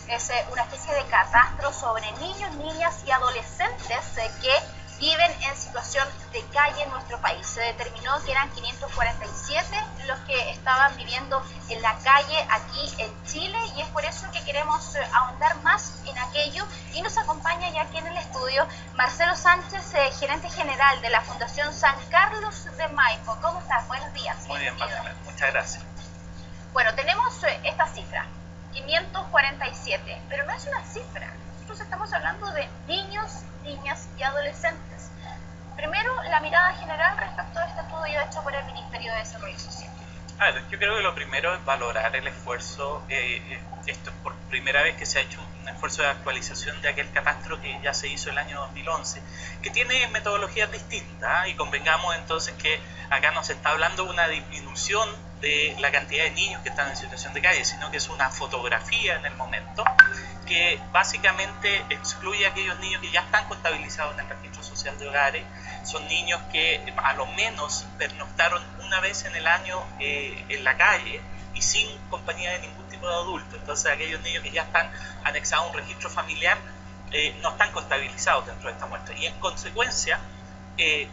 Es una especie de catastro sobre niños, niñas y adolescentes que viven en situación de calle en nuestro país. Se determinó que eran 547 los que estaban viviendo en la calle aquí en Chile, y es por eso que queremos ahondar más en aquello, y nos acompaña ya aquí en el estudio Marcelo Sánchez, gerente general de la Fundación San Carlos de Maipo. ¿Cómo estás? Buenos días. Muy bien, Magdalena, muchas gracias. Bueno, tenemos esta cifra, 547, pero no es una cifra. Nosotros estamos hablando de niños, niñas y adolescentes. Primero, la mirada general respecto a este estudio hecho por el Ministerio de Desarrollo Social. A ver, yo creo que lo primero es valorar el esfuerzo. Esto es por primera vez que se ha hecho un esfuerzo de actualización de aquel catastro que ya se hizo el año 2011, que tiene metodologías distintas, y convengamos entonces que acá no se está hablando de una disminución de la cantidad de niños que están en situación de calle, sino que es una fotografía en el momento que básicamente excluye a aquellos niños que ya están contabilizados en el registro social de hogares. Son niños que a lo menos pernoctaron una vez en el año en la calle y sin compañía de ningún tipo de adulto. Entonces aquellos niños que ya están anexados a un registro familiar no están contabilizados dentro de esta muestra. Y en consecuencia,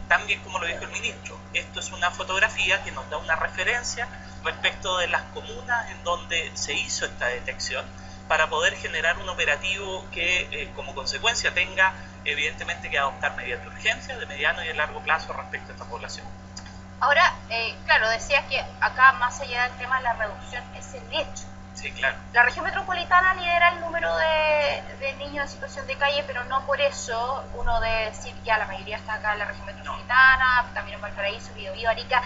también como lo dijo el ministro, esto es una fotografía que nos da una referencia respecto de las comunas en donde se hizo esta detección, para poder generar un operativo que como consecuencia tenga evidentemente que adoptar medidas de urgencia de mediano y de largo plazo respecto a esta población. Ahora, claro, decías que acá, más allá del tema de la reducción, es el hecho. Sí, claro. La región metropolitana lidera el número de niños en situación de calle, pero no por eso uno debe decir que la mayoría está acá en la región metropolitana, también en Valparaíso, Biobío, Arica,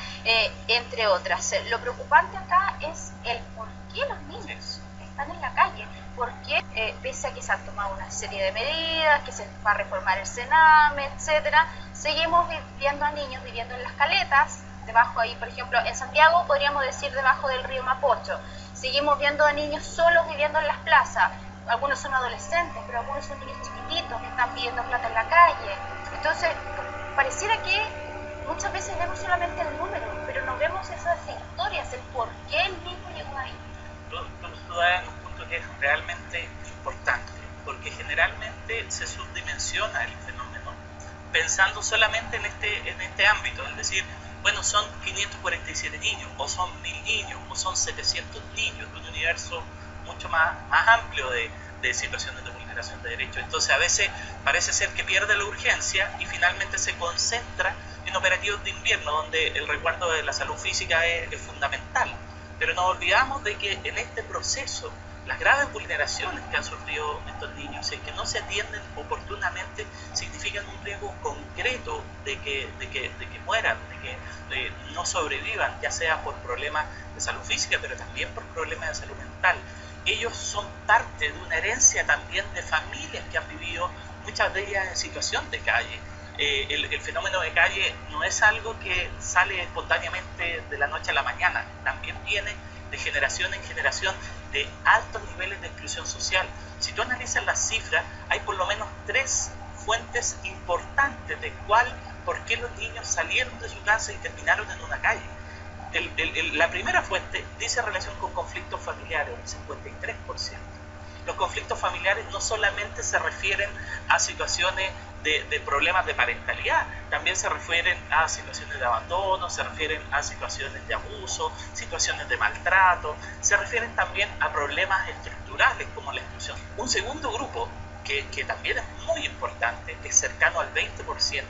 entre otras. Lo preocupante acá es el por qué los niños están en la calle, porque pese a que se han tomado una serie de medidas, que se va a reformar el Sename, etcétera, seguimos viendo a niños viviendo en las caletas, debajo ahí, por ejemplo, en Santiago podríamos decir debajo del río Mapocho. Seguimos viendo a niños solos viviendo en las plazas. Algunos son adolescentes, pero algunos son niños chiquititos que están pidiendo plata en la calle. Entonces, pareciera que muchas veces vemos solamente el número, pero no vemos esas historias, el por qué el niño llegó ahí. Tú das en un punto que es realmente importante, porque generalmente se subdimensiona el fenómeno pensando solamente en este ámbito, es decir, bueno, son 547 niños, o son 1000 niños, o son 700 niños, de un universo mucho más amplio de situaciones de vulneración de derechos. Entonces a veces parece ser que pierde la urgencia y finalmente se concentra en operativos de invierno, donde el resguardo de la salud física es fundamental. Pero nos olvidamos de que en este proceso las graves vulneraciones que han sufrido estos niños, si es que no se atienden oportunamente, significan un riesgo concreto de que mueran, de que no sobrevivan, ya sea por problemas de salud física, pero también por problemas de salud mental. Ellos son parte de una herencia también de familias que han vivido, muchas de ellas en situación de calle. El fenómeno de calle no es algo que sale espontáneamente de la noche a la mañana, también viene de generación en generación de altos niveles de exclusión social. Si tú analizas las cifras, hay por lo menos 3 fuentes importantes de por qué los niños salieron de su casa y terminaron en una calle. La primera fuente dice relación con conflictos familiares, un 53%. Los conflictos familiares no solamente se refieren a situaciones de problemas de parentalidad, también se refieren a situaciones de abandono, se refieren a situaciones de abuso, situaciones de maltrato, se refieren también a problemas estructurales como la exclusión. Un segundo grupo, que también es muy importante, que es cercano al 20%,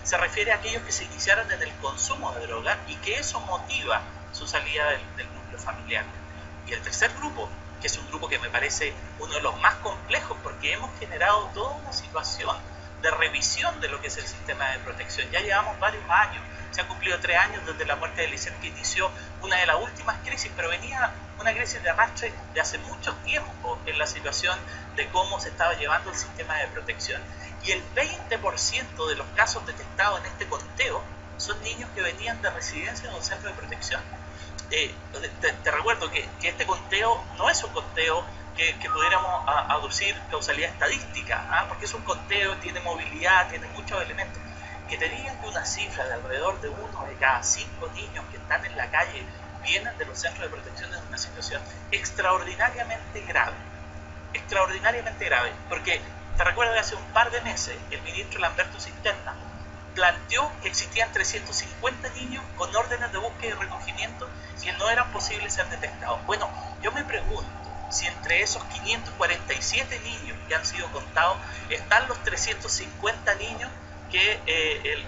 se refiere a aquellos que se iniciaron en el consumo de droga y que eso motiva su salida del núcleo familiar. Y el tercer grupo, que es un grupo que me parece uno de los más complejos, porque hemos generado toda una situación de revisión de lo que es el sistema de protección. Ya llevamos varios años, se han cumplido 3 años desde la muerte de Licen, que inició una de las últimas crisis, pero venía una crisis de arrastre de hace mucho tiempo en la situación de cómo se estaba llevando el sistema de protección. Y el 20% de los casos detectados en este conteo son niños que venían de residencia en un centro de protección. Te recuerdo que este conteo no es un conteo que pudiéramos aducir causalidad estadística, porque es un conteo, tiene movilidad, tiene muchos elementos. Que te digan que una cifra de alrededor de 1 de cada 5 niños que están en la calle vienen de los centros de protección en una situación extraordinariamente grave. extraordinariamente grave, porque te recuerdo que hace un par de meses el ministro Lamberto Cisterna planteó que existían 350 niños con órdenes de búsqueda y recogimiento que no eran posibles ser detectados. Bueno, yo me pregunto si entre esos 547 niños que han sido contados están los 350 niños que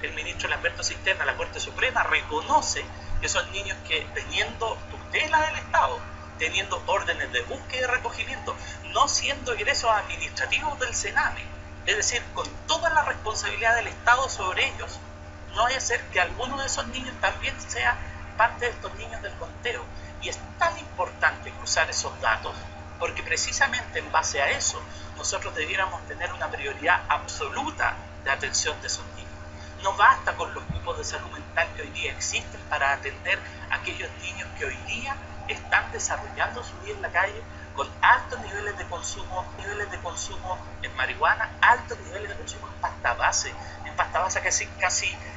el ministro Lamberto Cisterna, la Corte Suprema, reconoce que son niños que, teniendo tutela del Estado, teniendo órdenes de búsqueda y recogimiento, no siendo egresos administrativos del Sename, es decir, con toda la responsabilidad del Estado sobre ellos, no vaya a ser que alguno de esos niños también sea parte de estos niños del conteo. Y es tan importante cruzar esos datos, porque precisamente en base a eso, nosotros debiéramos tener una prioridad absoluta de atención de esos niños. No basta con los grupos de salud mental que hoy día existen para atender a aquellos niños que hoy día están desarrollando su vida en la calle con altos niveles de consumo en marihuana, altos niveles de consumo en pasta base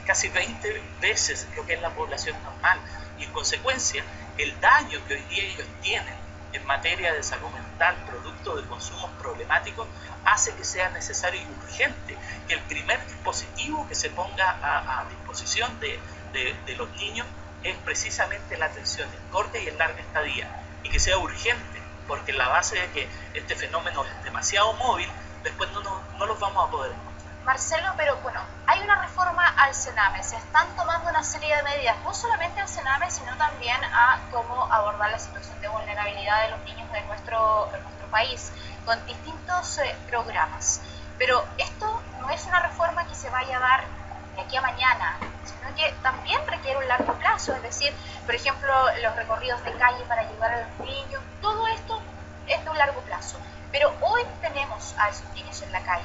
casi 20 veces lo que es la población normal. Y en consecuencia, el daño que hoy día ellos tienen en materia de salud mental, producto de consumos problemáticos, hace que sea necesario y urgente que el primer dispositivo que se ponga a disposición de los niños es precisamente la atención en corta y en larga estadía, y que sea urgente, porque la base de que este fenómeno es demasiado móvil, después no los vamos a poder encontrar. Marcelo, pero bueno, hay una reforma al Sename, se están tomando una serie de medidas, no solamente al Sename, sino también a cómo abordar la situación de vulnerabilidad de los niños de nuestro país, con distintos programas. Pero esto no es una reforma que se vaya a dar de aquí a mañana, sino que también requiere un largo plazo, es decir, por ejemplo, los recorridos de calle para ayudar a los niños, todo esto es de un largo plazo. Pero hoy tenemos a esos niños en la calle.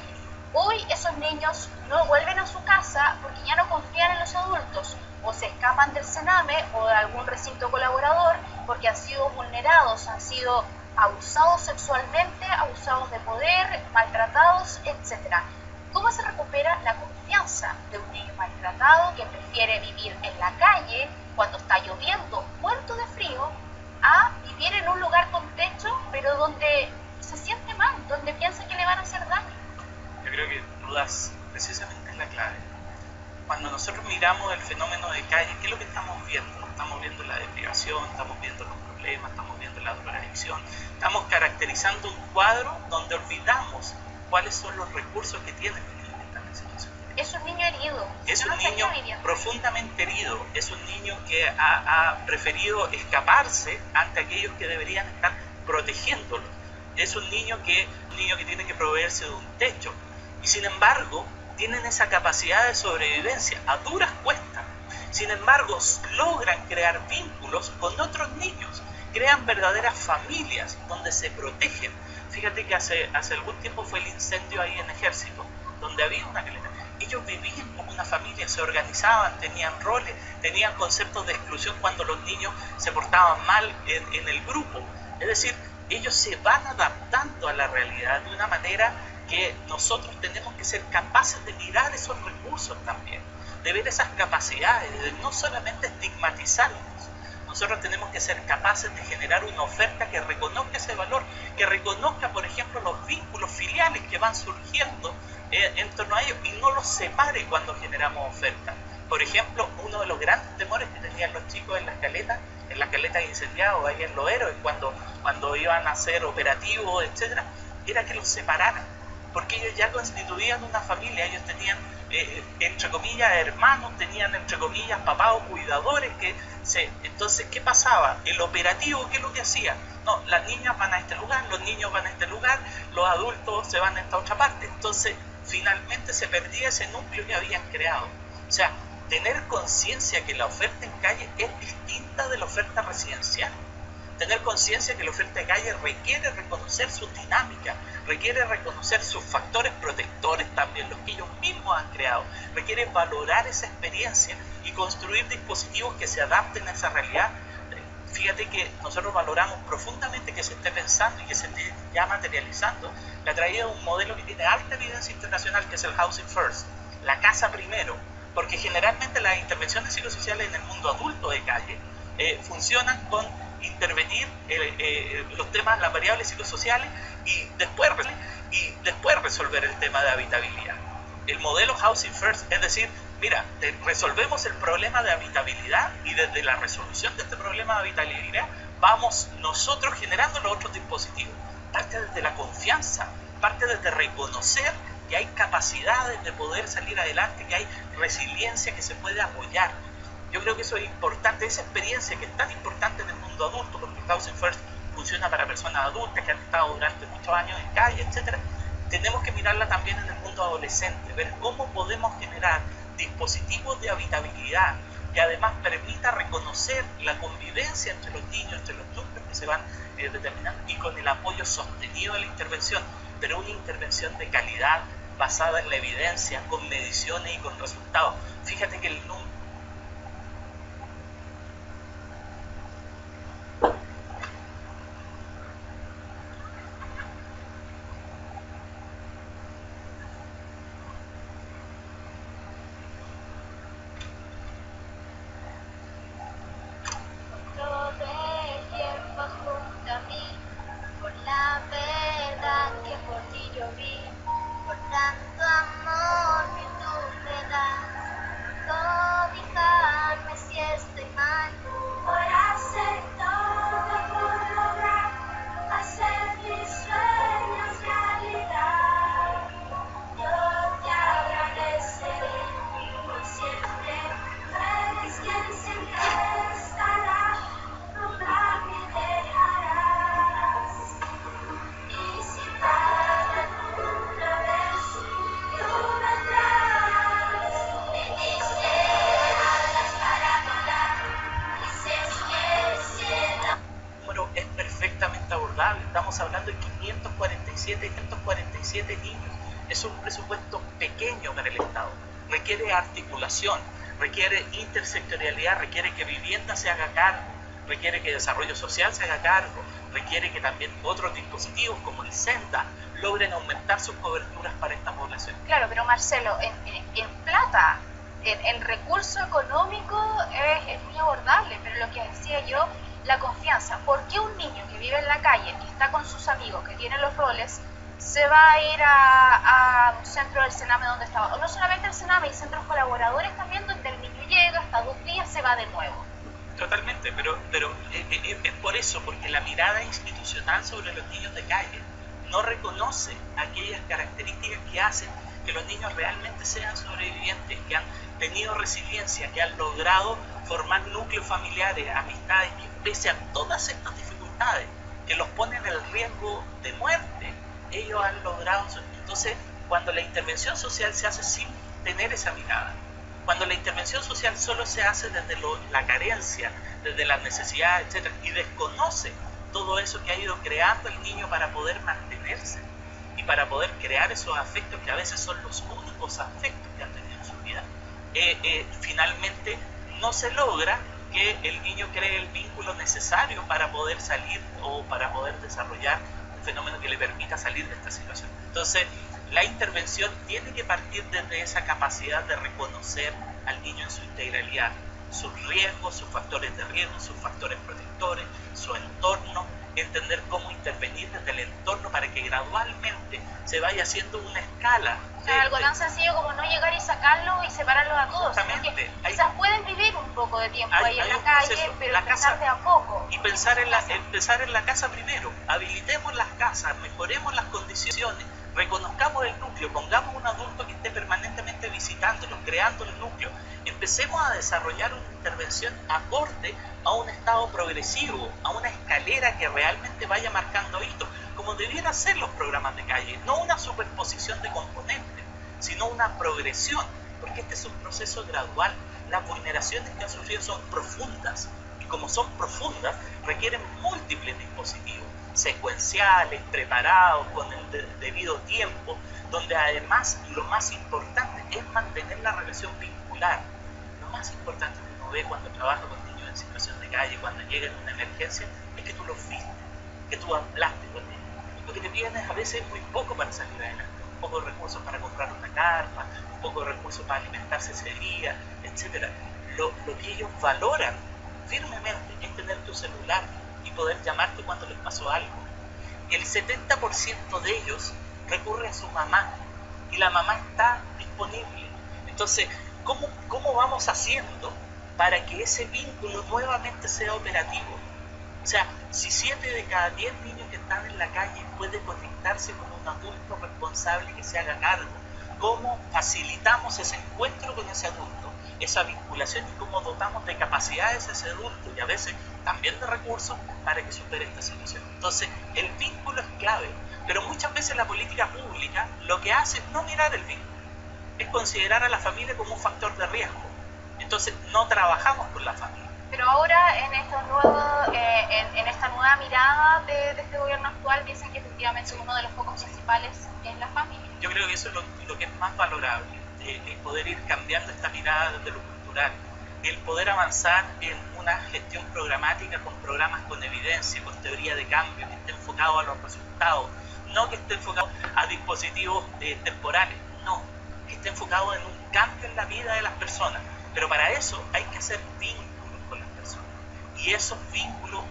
Hoy esos niños no vuelven a su casa porque ya no confían en los adultos, o se escapan del Sename o de algún recinto colaborador porque han sido vulnerados, han sido abusados sexualmente, abusados de poder, maltratados, etc. ¿Cómo se recupera la confianza de un niño maltratado que prefiere vivir en la calle cuando está lloviendo, muerto de frío, a vivir en un lugar con techo, pero donde se siente mal, donde piensa que le van a hacer daño? Yo creo que tú das precisamente la clave. Cuando nosotros miramos el fenómeno de calle, ¿qué es lo que estamos viendo? Estamos viendo la deprivación, estamos viendo los problemas, estamos viendo la drogadicción, estamos caracterizando un cuadro donde olvidamos cuáles son los recursos que tienen los niños que están en situación. Es un niño herido. Es un niño profundamente herido, es un niño que ha preferido escaparse ante aquellos que deberían estar protegiéndolo. Es un niño que tiene que proveerse de un techo. Y sin embargo, tienen esa capacidad de sobrevivencia a duras cuestas. Sin embargo, logran crear vínculos con otros niños, crean verdaderas familias donde se protegen. Fíjate que hace algún tiempo fue el incendio ahí en Ejército, donde había una caleta. Ellos vivían como una familia, se organizaban, tenían roles, tenían conceptos de exclusión cuando los niños se portaban mal en el grupo. Es decir, ellos se van adaptando a la realidad de una manera que nosotros tenemos que ser capaces de mirar esos recursos también, de ver esas capacidades, de no solamente estigmatizarlos. Nosotros tenemos que ser capaces de generar una oferta que reconozca ese valor, que reconozca, por ejemplo, los vínculos filiales que van surgiendo en torno a ellos y no los separe cuando generamos ofertas. Por ejemplo, uno de los grandes temores que tenían los chicos en las caletas incendiadas o ahí en los héroes, cuando iban a ser operativos, etcétera, era que los separaran, porque ellos ya constituían una familia, ellos tenían, entre comillas, hermanos, tenían, entre comillas, papás o cuidadores. Entonces, ¿qué pasaba? El operativo, ¿qué es lo que hacía? No, las niñas van a este lugar, los niños van a este lugar, los adultos se van a esta otra parte. Entonces, finalmente se perdía ese núcleo que habían creado. O sea, tener conciencia que la oferta en calle es distinta de la oferta residencial. Tener conciencia que la oferta de calle requiere reconocer su dinámica, requiere reconocer sus factores protectores también, los que ellos mismos han creado, requiere valorar esa experiencia y construir dispositivos que se adapten a esa realidad. Fíjate que nosotros valoramos profundamente que se esté pensando y que se esté ya materializando la traída de un modelo que tiene alta evidencia internacional, que es el Housing First, la casa primero, porque generalmente las intervenciones psicosociales en el mundo adulto de calle funcionan con intervenir los temas, las variables psicosociales y después resolver el tema de habitabilidad. El modelo Housing First, es decir, mira, resolvemos el problema de habitabilidad y desde la resolución de este problema de habitabilidad vamos nosotros generando los otros dispositivos. Parte desde la confianza, parte desde reconocer que hay capacidades de poder salir adelante, que hay resiliencia que se puede apoyar. Yo creo que eso es importante, esa experiencia que es tan importante en el mundo adulto, porque Housing First funciona para personas adultas que han estado durante muchos años en calle, etc. Tenemos que mirarla también en el mundo adolescente, ver cómo podemos generar dispositivos de habitabilidad que además permita reconocer la convivencia entre los niños, entre los núcleos que se van determinando y con el apoyo sostenido de la intervención, pero una intervención de calidad basada en la evidencia, con mediciones y con resultados. Fíjate que el número es perfectamente abordable. Estamos hablando de 547 niños. Es un presupuesto pequeño para el Estado. Requiere articulación, requiere intersectorialidad, requiere que vivienda se haga cargo, requiere que desarrollo social se haga cargo, requiere que también otros dispositivos como el SENDA logren aumentar sus coberturas para esta población. Claro, pero Marcelo, en plata, en recurso económico es muy abordable, pero lo que decía yo, la confianza. ¿Por qué un niño que vive en la calle, que está con sus amigos, que tiene los roles, se va a ir a un centro del Sename donde estaba? O no solamente el Sename, hay centros colaboradores también donde el niño llega, hasta 2 días, se va de nuevo. Totalmente, pero es por eso, porque la mirada institucional sobre los niños de calle no reconoce aquellas características que hacen que los niños realmente sean sobrevivientes, que han tenido resiliencia, que han logrado formar núcleos familiares, amistades, que pese a todas estas dificultades que los ponen en el riesgo de muerte, ellos han logrado. Entonces, cuando la intervención social se hace sin tener esa mirada, cuando la intervención social solo se hace desde la carencia, desde las necesidades, etc., y desconoce todo eso que ha ido creando el niño para poder mantenerse y para poder crear esos afectos que a veces son los únicos afectos que han tenido en su vida, finalmente no se logra que el niño cree el vínculo necesario para poder salir o para poder desarrollar un fenómeno que le permita salir de esta situación. Entonces, la intervención tiene que partir desde esa capacidad de reconocer al niño en su integralidad, sus riesgos, sus factores de riesgo, sus factores protectores, su entorno, entender cómo intervenir desde el entorno para que gradualmente se vaya haciendo una escala. O sea, algo tan sencillo como no llegar y sacarlo y separarlos a todos. Justamente. Quizás pueden vivir un poco de tiempo ahí en la calle, pero empezar de a poco. Y empezar en la casa primero. Habilitemos las casas, mejoremos las condiciones, reconozcamos el núcleo, pongamos un adulto que esté permanentemente visitándolos, creando el núcleo. Empecemos a desarrollar una intervención acorde a un estado progresivo, a una escalera que realmente vaya marcando hitos, como debieran ser los programas de calle, no una superposición de componentes, sino una progresión, porque este es un proceso gradual. Las vulneraciones que han sufrido son profundas, y como son profundas, requieren múltiples dispositivos, secuenciales, preparados, con el debido tiempo, donde además lo más importante es mantener la relación vincular. Lo más importante que uno ve cuando trabaja con niños en situación de calle, cuando llega en una emergencia, es que tú los viste, que tú hablaste con ellos. Lo que te piden es a veces muy poco para salir adelante, un poco de recursos para comprar una carpa, un poco de recursos para alimentarse ese día, etc. Lo que ellos valoran firmemente es tener tu celular, y poder llamarte cuando les pasó algo. El 70% de ellos recurre a su mamá y la mamá está disponible. Entonces, ¿cómo vamos haciendo para que ese vínculo nuevamente sea operativo? O sea, si 7 de cada 10 niños que están en la calle puede conectarse con un adulto responsable que se haga cargo, ¿cómo facilitamos ese encuentro con ese adulto, esa vinculación y cómo dotamos de capacidades a ese adulto y a veces también de recursos para que supere esta situación? Entonces, el vínculo es clave, pero muchas veces la política pública lo que hace es no mirar el vínculo, es considerar a la familia como un factor de riesgo. Entonces, no trabajamos con la familia. Pero ahora en esta nueva mirada de este gobierno actual dicen que efectivamente uno de los focos principales es la familia. Yo creo que eso es lo que es más valorable, el poder ir cambiando esta mirada desde lo cultural, el poder avanzar en una gestión programática con programas con evidencia, con teoría de cambio, que esté enfocado a los resultados, no que esté enfocado a dispositivos temporales, no, que esté enfocado en un cambio en la vida de las personas. Pero para eso hay que hacer vínculos con las personas. Y esos vínculos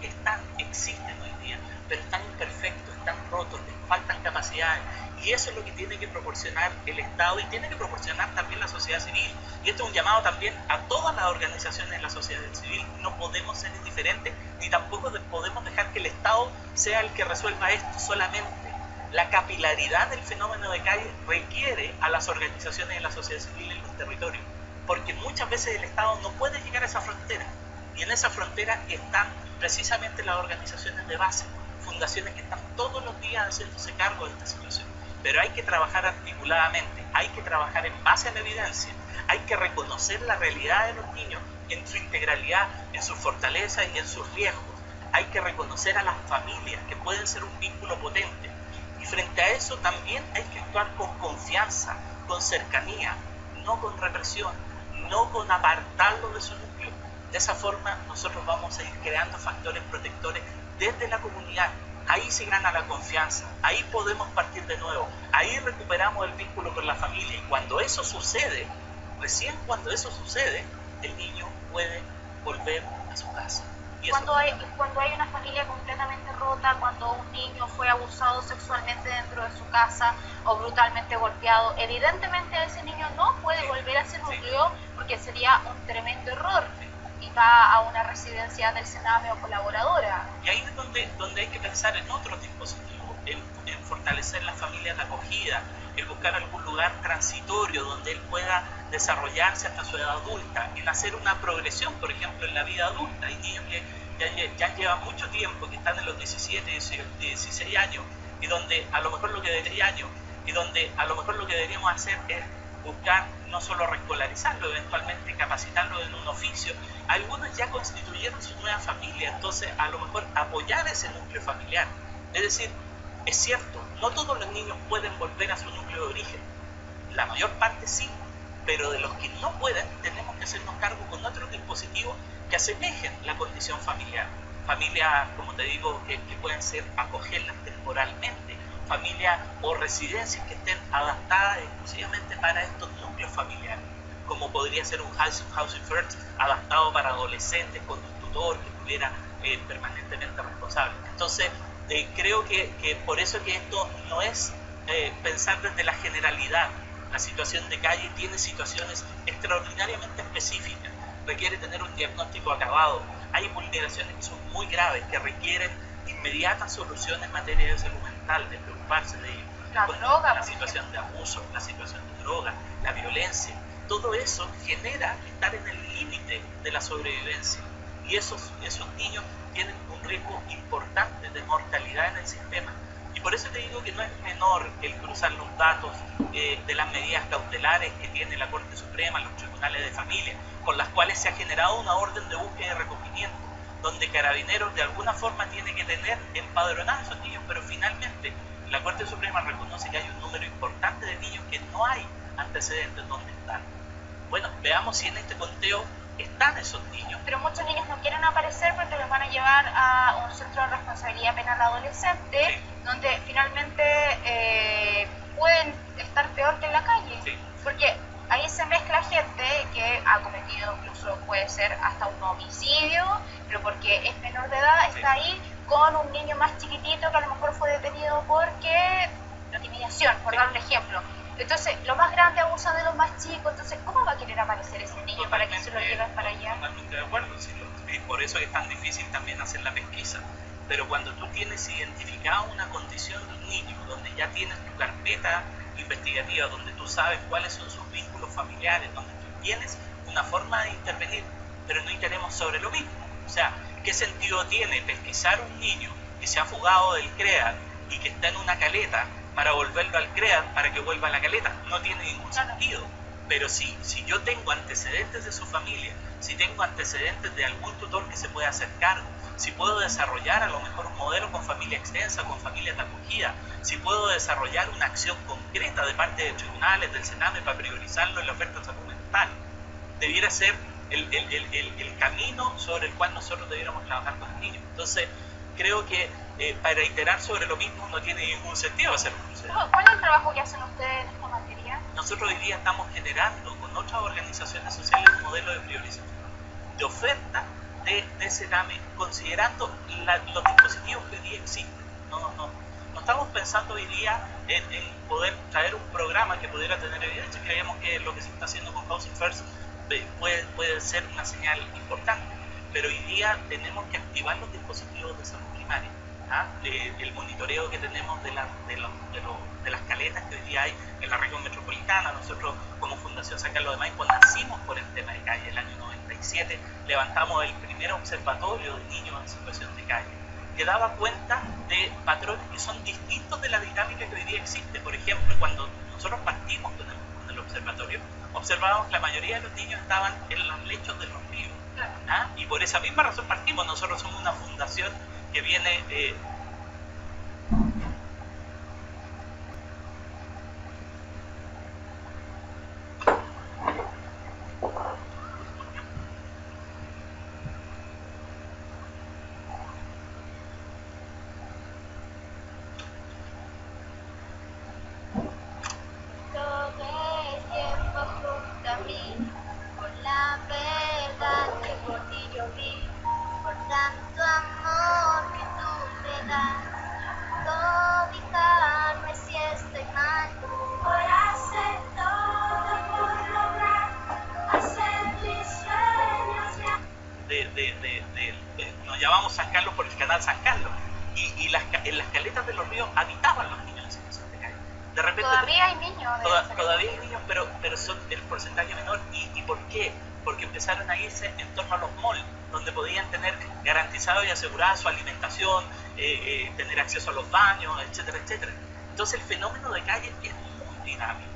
existen hoy día, pero están imperfectos, están rotos, les faltan capacidades. Y eso es lo que tiene que proporcionar el Estado y tiene que proporcionar también la sociedad civil. Y esto es un llamado también a todas las organizaciones de la sociedad civil. No podemos ser indiferentes ni tampoco podemos dejar que el Estado sea el que resuelva esto solamente. La capilaridad del fenómeno de calle requiere a las organizaciones de la sociedad civil en los territorios, porque muchas veces el Estado no puede llegar a esa frontera, y en esa frontera están precisamente las organizaciones de base, fundaciones que están todos los días haciéndose cargo de esta situación. Pero hay que trabajar articuladamente, hay que trabajar en base a la evidencia, hay que reconocer la realidad de los niños en su integralidad, en sus fortalezas y en sus riesgos. Hay que reconocer a las familias que pueden ser un vínculo potente, y frente a eso también hay que actuar con confianza, con cercanía, no con represión, no con apartarlo de su núcleo. De esa forma nosotros vamos a ir creando factores protectores desde la comunidad. Ahí se gana la confianza, ahí podemos partir de nuevo, ahí recuperamos el vínculo con la familia, y cuando eso sucede, recién cuando eso sucede, el niño puede volver a su casa. Cuando hay una familia completamente rota, cuando un niño fue abusado sexualmente dentro de su casa o brutalmente golpeado, evidentemente ese niño no puede volver a ese núcleo porque sería un tremendo error y va a una residencia del Sename o colaboradora. Y ahí es donde hay que pensar en otros dispositivos, en fortalecer las familias de acogida, en buscar algún lugar transitorio donde él pueda desarrollarse hasta su edad adulta, en hacer una progresión, por ejemplo, en la vida adulta. Hay niños que ya llevan mucho tiempo, que están en los 17, 16 años, y donde a lo mejor lo que deberíamos hacer es buscar no solo rescolarizarlo, eventualmente capacitarlo en un oficio. Algunos ya constituyeron su nueva familia, entonces a lo mejor apoyar ese núcleo familiar. Es decir, es cierto, no todos los niños pueden volver a su núcleo de origen, la mayor parte sí, pero de los que no pueden tenemos que hacernos cargo con otros dispositivos que asemejen la condición familiar. Familias, como te digo, que pueden ser acogerlas temporalmente, familias o residencias que estén adaptadas exclusivamente para estos núcleos familiares, como podría ser un Housing First adaptado para adolescentes con un tutor que estuviera permanentemente responsable. Entonces, creo que por eso que esto no es pensar desde la generalidad. La situación de calle tiene situaciones extraordinariamente específicas, requiere tener un diagnóstico acabado. Hay vulneraciones que son muy graves, que requieren inmediatas soluciones en materia de salud mental, de preocuparse de ello. La situación de abuso, la situación de droga, la violencia, todo eso genera estar en el límite de la sobrevivencia. Y esos niños tienen un riesgo importante de mortalidad en el sistema. Y por eso te digo que no es menor el cruzar los datos de las medidas cautelares que tiene la Corte Suprema, los tribunales de familia, con las cuales se ha generado una orden de búsqueda y recogimiento, donde Carabineros de alguna forma tiene que tener empadronados a esos niños, pero finalmente la Corte Suprema reconoce que hay un número importante de niños que no hay antecedentes donde están. Bueno, veamos si en este conteo están esos niños. Pero muchos niños no quieren aparecer porque los van a llevar a un centro de responsabilidad penal adolescente, sí, donde finalmente pueden estar peor que en la calle. Sí. Porque ahí se mezcla gente que ha cometido incluso puede ser hasta un homicidio, pero porque es menor de edad, está ahí con un niño más chiquitito que a lo mejor fue detenido porque intimidación, por dar un ejemplo. Entonces, los más grandes abusan de los más chicos, entonces, ¿cómo va a querer aparecer ese niño para que se lo lleven para allá? Totalmente de acuerdo, sí, por eso es tan difícil también hacer la pesquisa. Pero cuando tú tienes identificada una condición de un niño, donde ya tienes tu carpeta investigativa, donde tú sabes cuáles son sus vínculos familiares, donde tú tienes una forma de intervenir, pero no intervenimos sobre lo mismo. O sea, ¿qué sentido tiene pesquisar un niño que se ha fugado del CREA y que está en una caleta para volverlo al CREA para que vuelva a la caleta? No tiene ningún sentido. Pero si yo tengo antecedentes de su familia, si tengo antecedentes de algún tutor que se pueda hacer cargo, si puedo desarrollar a lo mejor un modelo con familia extensa, con familias de acogida, si puedo desarrollar una acción concreta de parte de tribunales, del Sename, para priorizarlo en la oferta de salud mental, debiera ser el camino sobre el cual nosotros debiéramos trabajar con los niños. Entonces, creo que para iterar sobre lo mismo no tiene ningún sentido hacer un proceso. ¿Cuál es el trabajo que hacen ustedes en esta materia? Nosotros hoy día estamos generando con otras organizaciones sociales un modelo de priorización, de oferta de Sename, considerando los dispositivos que hoy día existen. No estamos pensando hoy día en poder traer un programa que pudiera tener evidencia. Creemos que lo que se está haciendo con Housing First puede ser una señal importante, pero hoy día tenemos que activar los dispositivos de salud primaria. El monitoreo que tenemos de las caletas que hoy día hay en la región metropolitana. Nosotros como Fundación San Carlos de Maipo nacimos por el tema de calle. El año 97 levantamos el primer observatorio de niños en situación de calle, que daba cuenta de patrones que son distintos de la dinámica que hoy día existe. Por ejemplo, cuando nosotros partimos con el observatorio, observábamos que la mayoría de los niños estaban en los lechos de los ríos. Y por esa misma razón partimos. Nosotros somos una fundación que viene nos llamamos San Carlos por el canal San Carlos, y en las caletas de los ríos habitaban los niños en situación de calle. De repente, todavía hay niños. Todavía hay niños, pero son el porcentaje menor. ¿Y por qué? Porque empezaron a irse en torno a los malls, donde podían tener garantizado y asegurada su alimentación, tener acceso a los baños, etcétera, etcétera. Entonces el fenómeno de calle es muy dinámico.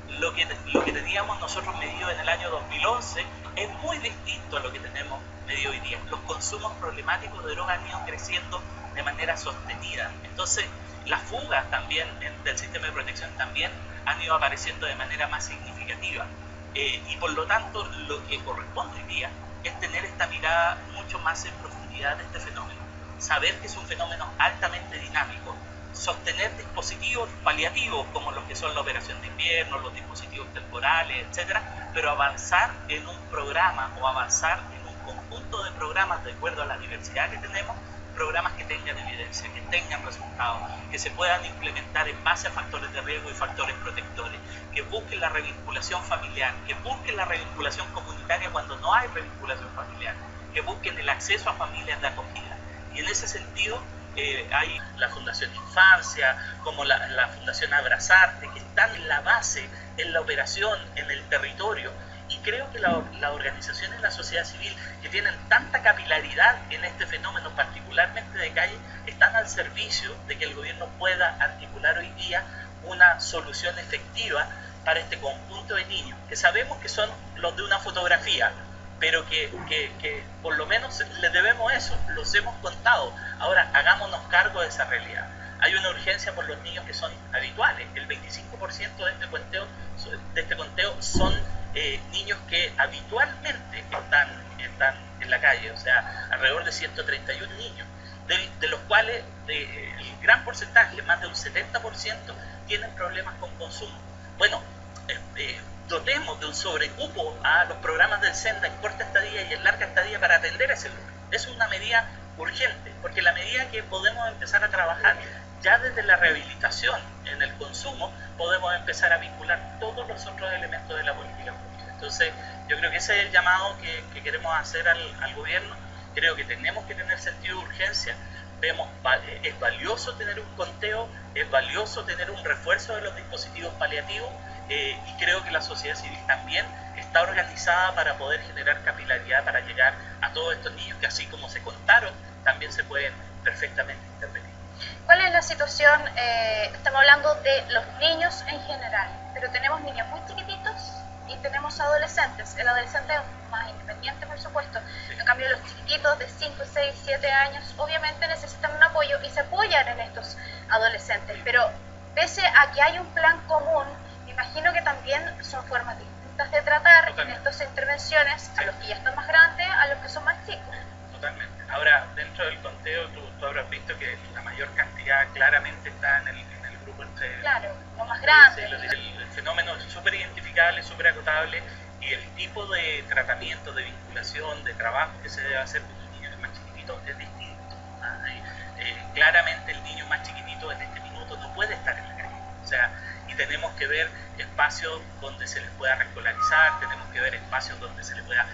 Lo que teníamos nosotros medido en el año 2011 es muy distinto a lo que tenemos medido hoy día. Los consumos problemáticos de drogas han ido creciendo de manera sostenida. Entonces, las fugas también del sistema de protección también han ido apareciendo de manera más significativa. Y por lo tanto, lo que corresponde hoy día es tener esta mirada mucho más en profundidad de este fenómeno. Saber que es un fenómeno altamente dinámico. Sostener dispositivos paliativos como los que son la operación de invierno, los dispositivos temporales, etcétera, pero avanzar en un programa o avanzar en un conjunto de programas de acuerdo a la diversidad que tenemos, programas que tengan evidencia, que tengan resultados, que se puedan implementar en base a factores de riesgo y factores protectores, que busquen la revinculación familiar, que busquen la revinculación comunitaria cuando no hay revinculación familiar, que busquen el acceso a familias de acogida. Y en ese sentido, hay la Fundación Infancia, como la Fundación Abrazarte, que están en la base, en la operación, en el territorio. Y creo que las organizaciones de la sociedad civil que tienen tanta capilaridad en este fenómeno, particularmente de calle, están al servicio de que el gobierno pueda articular hoy día una solución efectiva para este conjunto de niños, que sabemos que son los de una fotografía, pero que por lo menos les debemos eso, los hemos contado. Ahora, hagámonos cargo de esa realidad. Hay una urgencia por los niños que son habituales. El 25% de este conteo son niños que habitualmente están en la calle, o sea, alrededor de 131 niños, de los cuales el gran porcentaje, más de un 70%, tienen problemas con consumo. Bueno, dotemos de un sobrecupo a los programas del SENDA en corta estadía y en larga estadía para atender ese grupo. Es una medida urgente, porque a la medida que podemos empezar a trabajar ya desde la rehabilitación en el consumo, podemos empezar a vincular todos los otros elementos de la política pública. Entonces, yo creo que ese es el llamado que queremos hacer al gobierno. Creo que tenemos que tener sentido de urgencia. Es valioso tener un conteo, es valioso tener un refuerzo de los dispositivos paliativos, y creo que la sociedad civil también está organizada para poder generar capilaridad para llegar a todos estos niños que, así como se contaron, también se pueden perfectamente intervenir. ¿Cuál es la situación? Estamos hablando de los niños en general, pero tenemos niños muy chiquititos y tenemos adolescentes. El adolescente es más independiente, por supuesto. Sí. En cambio, los chiquitos de 5, 6, 7 años obviamente necesitan un apoyo y se apoyan en estos adolescentes. Pero pese a que hay un plan común, me imagino que también son formas distintas de tratar en estas intervenciones a los que ya están más grandes, a los que son más chicos. Totalmente. Ahora, dentro del conteo, tú habrás visto que la mayor cantidad claramente está en el grupo entre... Claro, los más grandes. Sí, el fenómeno es súper identificable, súper acotable, y el tipo de tratamiento, de vinculación, de trabajo que se debe hacer con los niños más chiquititos es distinto. Claramente el niño más chiquitito en este minuto no puede estar en la calle. O sea, y tenemos que ver espacios donde se les pueda regularizar, tenemos que ver espacios donde se les pueda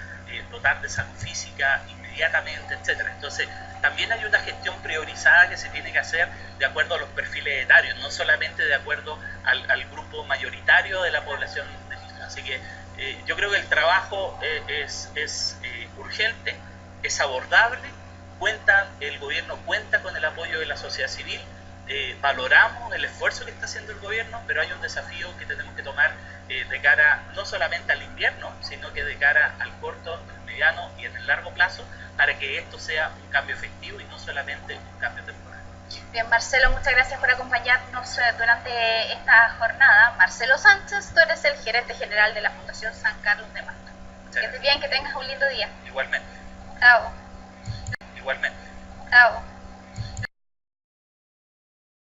dotar de salud física inmediatamente, etcétera. Entonces, también hay una gestión priorizada que se tiene que hacer de acuerdo a los perfiles etarios, no solamente de acuerdo al grupo mayoritario de la población de niños. Así que yo creo que el trabajo es urgente, es abordable, el gobierno cuenta con el apoyo de la sociedad civil, valoramos el esfuerzo que está haciendo el gobierno, pero hay un desafío que tenemos que tomar de cara no solamente al invierno, sino que de cara al corto, al mediano y en el largo plazo, para que esto sea un cambio efectivo y no solamente un cambio temporal. Bien, Marcelo, muchas gracias por acompañarnos durante esta jornada. Marcelo Sánchez, tú eres el gerente general de la Fundación San Carlos de Manta. Que estés bien, que tengas un lindo día. Igualmente. Chao. Igualmente. Chao.